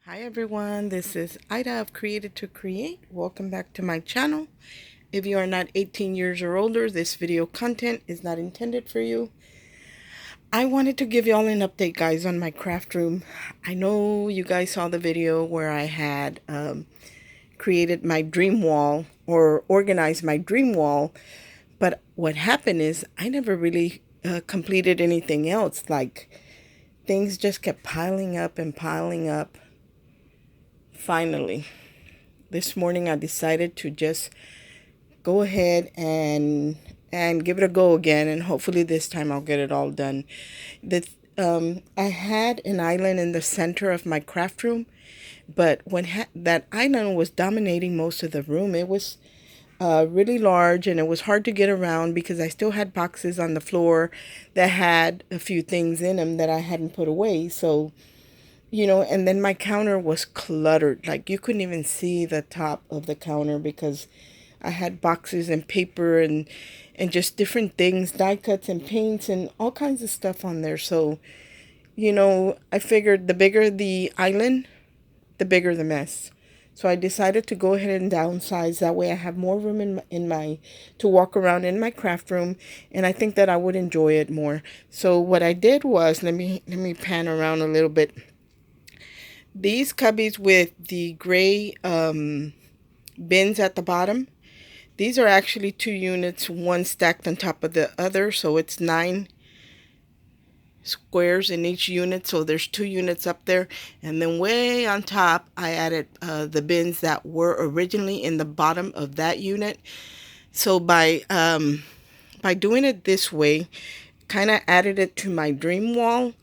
Hi everyone, this is Ida of Created to Create. Welcome back to my channel. If you are not 18 years or older, this video content is not intended for you. I wanted to give y'all an update, guys, on my craft room. I know you guys saw the video where I had created my dream wall or organized my dream wall, but what happened is I never really completed anything else. Like, things just kept piling up and piling up. Finally, this morning I decided to just go ahead and give it a go again, and hopefully this time I'll get it all done. I had an island in the center of my craft room, but when that island was dominating most of the room, it was really large and it was hard to get around because I still had boxes on the floor that had a few things in them that I hadn't put away. So, and then my counter was cluttered. Like, you couldn't even see the top of the counter because I had boxes and paper and just different things, die cuts and paints and all kinds of stuff on there. So, I figured the bigger the island, the bigger the mess. So I decided to go ahead and downsize. That way I have more room in my to walk around in my craft room, and I think that I would enjoy it more. So what I did was, let me pan around a little bit. These cubbies with the gray bins at the bottom, these are actually 2 units, one stacked on top of the other, so it's 9 squares in each unit. So there's 2 units up there, and then way on top I added the bins that were originally in the bottom of that unit. So by doing it this way, kind of added it to my dream wall.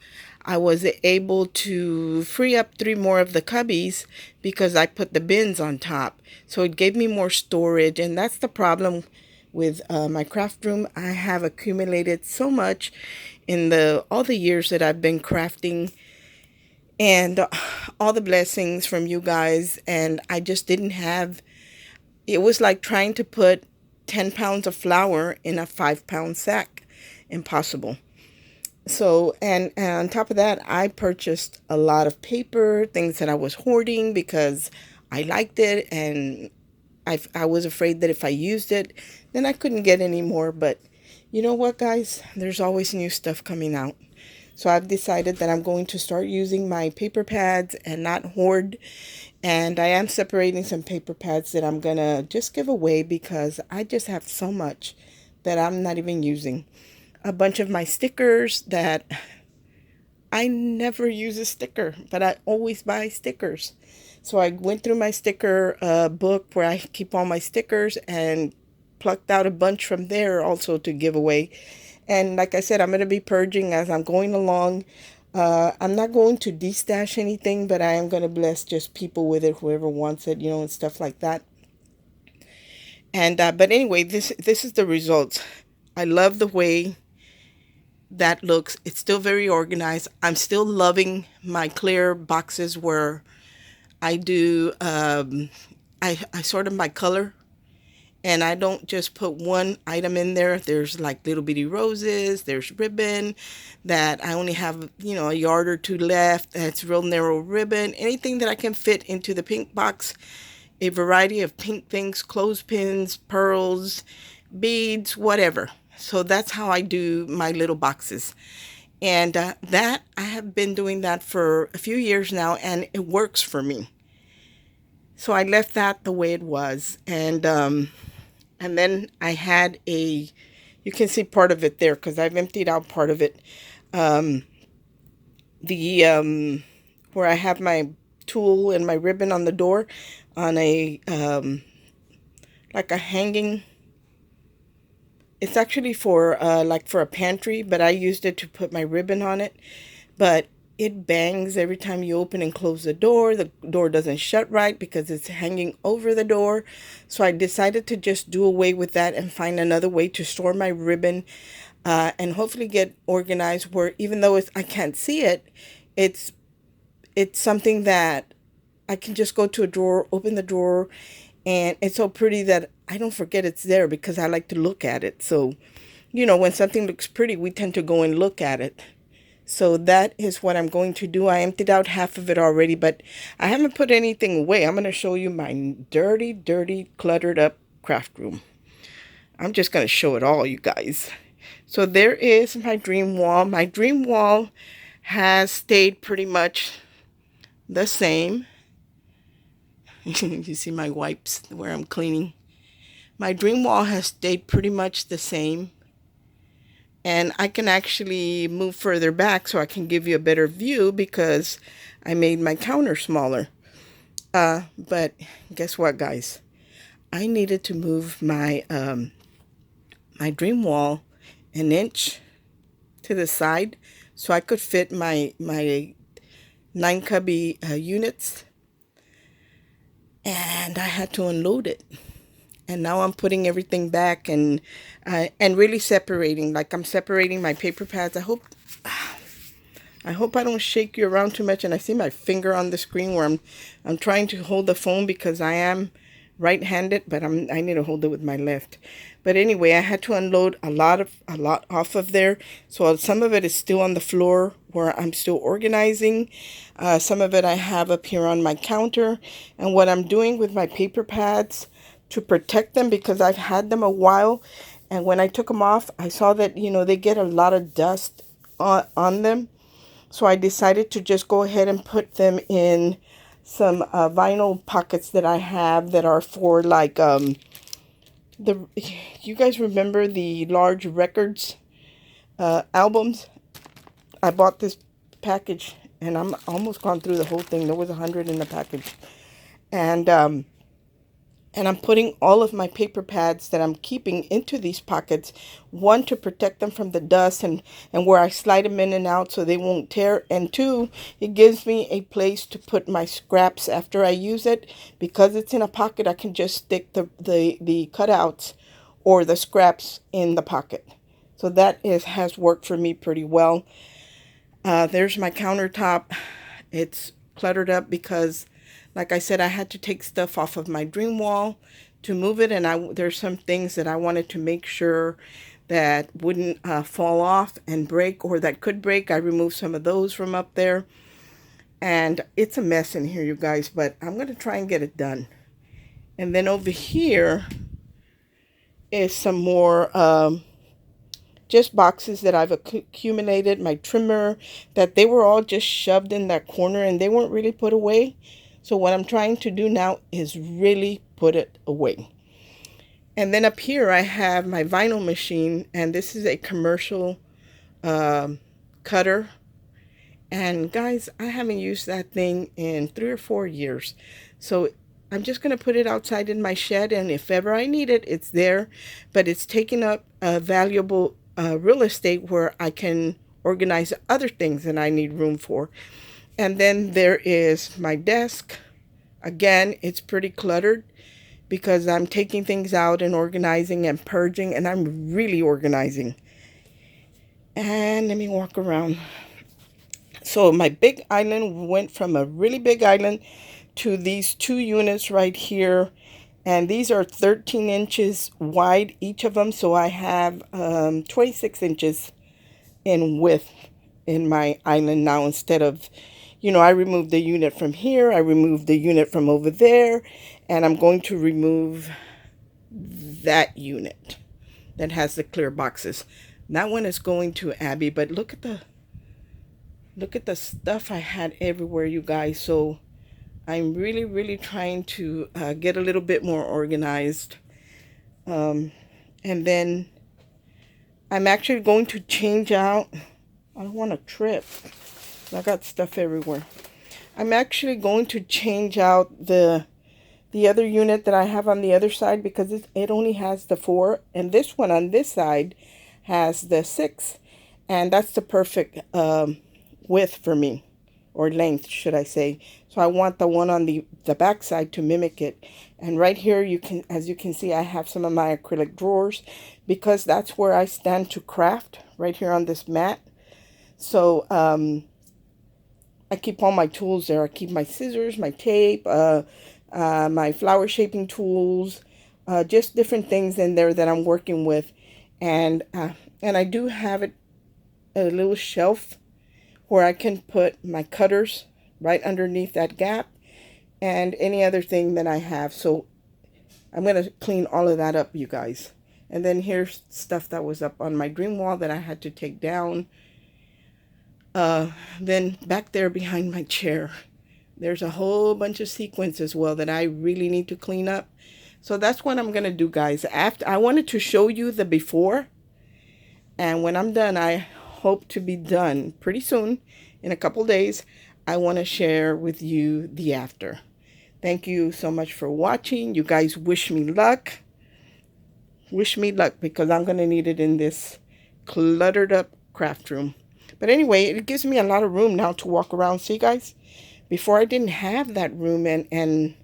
I was able to free up 3 more of the cubbies because I put the bins on top. So it gave me more storage, and that's the problem with my craft room. I have accumulated so much in the all the years that I've been crafting, and all the blessings from you guys, and I just didn't have. It was like trying to put 10 pounds of flour in a 5-pound sack. Impossible. So, and on top of that, I purchased a lot of paper, things that I was hoarding because I liked it, and I was afraid that if I used it, then I couldn't get any more. But you know what, guys? There's always new stuff coming out. So I've decided that I'm going to start using my paper pads and not hoard. And I am separating some paper pads that I'm going to just give away because I just have so much that I'm not even using. A bunch of my stickers that I never use a sticker, but I always buy stickers. So I went through my sticker book where I keep all my stickers and plucked out a bunch from there also to give away. And like I said, I'm going to be purging as I'm going along. I'm not going to destash anything, but I am going to bless just people with it, whoever wants it, and stuff like that. And but anyway, this is the results. I love the way that looks. It's still very organized. I'm still loving my clear boxes where I do I sort them by color, and I don't just put one item in there. There's like little bitty roses, there's ribbon that I only have, a yard or two left. That's real narrow ribbon. Anything that I can fit into the pink box, a variety of pink things, clothespins, pearls, beads, whatever. So that's how I do my little boxes. And that I have been doing that for a few years now, and it works for me. So I left that the way it was, and then I had you can see part of it there because I've emptied out part of it. Um, the where I have my tool and my ribbon on the door, on a like a hanging. It's actually for like for a pantry, but I used it to put my ribbon on it. But it bangs every time you open and close the door. The door doesn't shut right because it's hanging over the door. So I decided to just do away with that and find another way to store my ribbon, and hopefully get organized where, even though I can't see it, it's it's something that I can just go to a drawer, open the drawer, and it's so pretty that I don't forget it's there because I like to look at it. So, when something looks pretty, we tend to go and look at it. So that is what I'm going to do. I emptied out half of it already, but I haven't put anything away. I'm going to show you my dirty, dirty, cluttered up craft room. I'm just going to show it all, you guys. So there is my dream wall. My dream wall has stayed pretty much the same. You see my wipes where I'm cleaning. My dream wall has stayed pretty much the same. And I can actually move further back so I can give you a better view because I made my counter smaller. But guess what, guys? I needed to move my my dream wall an inch to the side so I could fit my 9 cubby units, and I had to unload it. And now I'm putting everything back and really separating. Like I'm separating my paper pads. I hope I don't shake you around too much. And I see my finger on the screen where I'm trying to hold the phone because I am right-handed, but I need to hold it with my left. But anyway, I had to unload a lot off of there. So some of it is still on the floor where I'm still organizing. Some of it I have up here on my counter. And what I'm doing with my paper pads to protect them, because I've had them a while, and when I took them off, I saw that, you know, they get a lot of dust on them. So I decided to just go ahead and put them in some vinyl pockets that I have that are for like you guys remember the large records albums? I bought this package and I'm almost gone through the whole thing. There was 100 in the package. And I'm putting all of my paper pads that I'm keeping into these pockets. One, to protect them from the dust and where I slide them in and out so they won't tear. And two, it gives me a place to put my scraps after I use it. Because it's in a pocket, I can just stick the cutouts or the scraps in the pocket. So that has worked for me pretty well. There's my countertop. It's cluttered up because, like I said, I had to take stuff off of my dream wall to move it, and there's some things that I wanted to make sure that wouldn't fall off and break, or that could break. I removed some of those from up there, and it's a mess in here, you guys, but I'm going to try and get it done. And then over here is some more just boxes that I've accumulated, my trimmer, that they were all just shoved in that corner and they weren't really put away. So what I'm trying to do now is really put it away. And then up here I have my vinyl machine, and this is a commercial cutter. And guys, I haven't used that thing in 3 or 4 years. So I'm just going to put it outside in my shed, and if ever I need it, it's there. But it's taking up a valuable real estate where I can organize other things that I need room for. And then there is my desk. Again, it's pretty cluttered because I'm taking things out and organizing and purging, and I'm really organizing. And let me walk around. So my big island went from a really big island to these 2 units right here. And these are 13 inches wide, each of them. So I have 26 inches in width in my island now, instead of, you know, I removed the unit from here, I removed the unit from over there, and I'm going to remove that unit that has the clear boxes. That one is going to Abby, but look at the stuff I had everywhere, you guys. So I'm really trying to get a little bit more organized. And then I'm actually going to change out, I don't want to trip, I got stuff everywhere. I'm actually going to change out the other unit that I have on the other side, because it only has the 4, and this one on this side has the 6, and that's the perfect width for me, or length should I say. So I want the one on the back side to mimic it. And right here, as you can see, I have some of my acrylic drawers, because that's where I stand to craft, right here on this mat. So I keep all my tools there. I keep my scissors, my tape, my flower shaping tools, just different things in there that I'm working with. And I do have a little shelf where I can put my cutters right underneath that gap and any other thing that I have. So I'm going to clean all of that up, you guys. And then here's stuff that was up on my dream wall that I had to take down. Then back there behind my chair, there's a whole bunch of sequins as well that I really need to clean up. So that's what I'm going to do, guys. After I wanted to show you the before. And when I'm done, I hope to be done pretty soon. In a couple days, I want to share with you the after. Thank you so much for watching. You guys wish me luck. Wish me luck because I'm going to need it in this cluttered up craft room. But anyway, it gives me a lot of room now to walk around. See, guys? Before I didn't have that room, and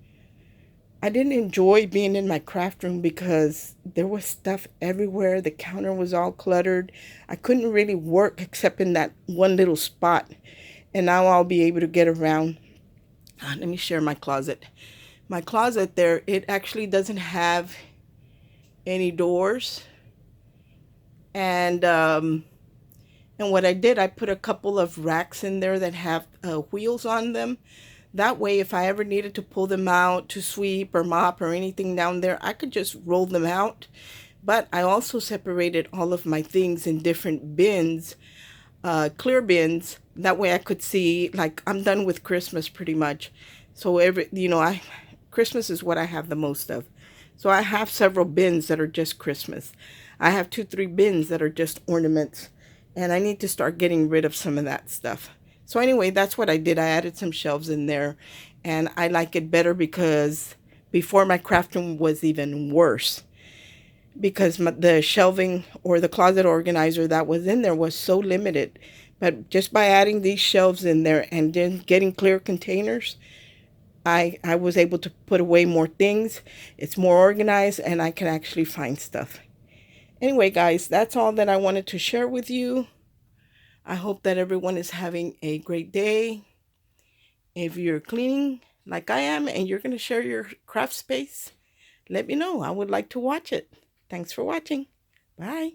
I didn't enjoy being in my craft room because there was stuff everywhere. The counter was all cluttered. I couldn't really work except in that one little spot. And now I'll be able to get around. Let me share my closet. My closet there, it actually doesn't have any doors. And what I did, I put a couple of racks in there that have wheels on them. That way, if I ever needed to pull them out to sweep or mop or anything down there, I could just roll them out. But I also separated all of my things in different bins, clear bins. That way I could see, like, I'm done with Christmas pretty much. So Christmas is what I have the most of. So I have several bins that are just Christmas. I have 2-3 bins that are just ornaments. And I need to start getting rid of some of that stuff. So anyway, that's what I did. I added some shelves in there. And I like it better because before my craft room was even worse. Because the shelving or the closet organizer that was in there was so limited. But just by adding these shelves in there and then getting clear containers, I was able to put away more things. It's more organized and I can actually find stuff. Anyway, guys, that's all that I wanted to share with you. I hope that everyone is having a great day. If you're cleaning like I am and you're going to share your craft space, let me know. I would like to watch it. Thanks for watching. Bye.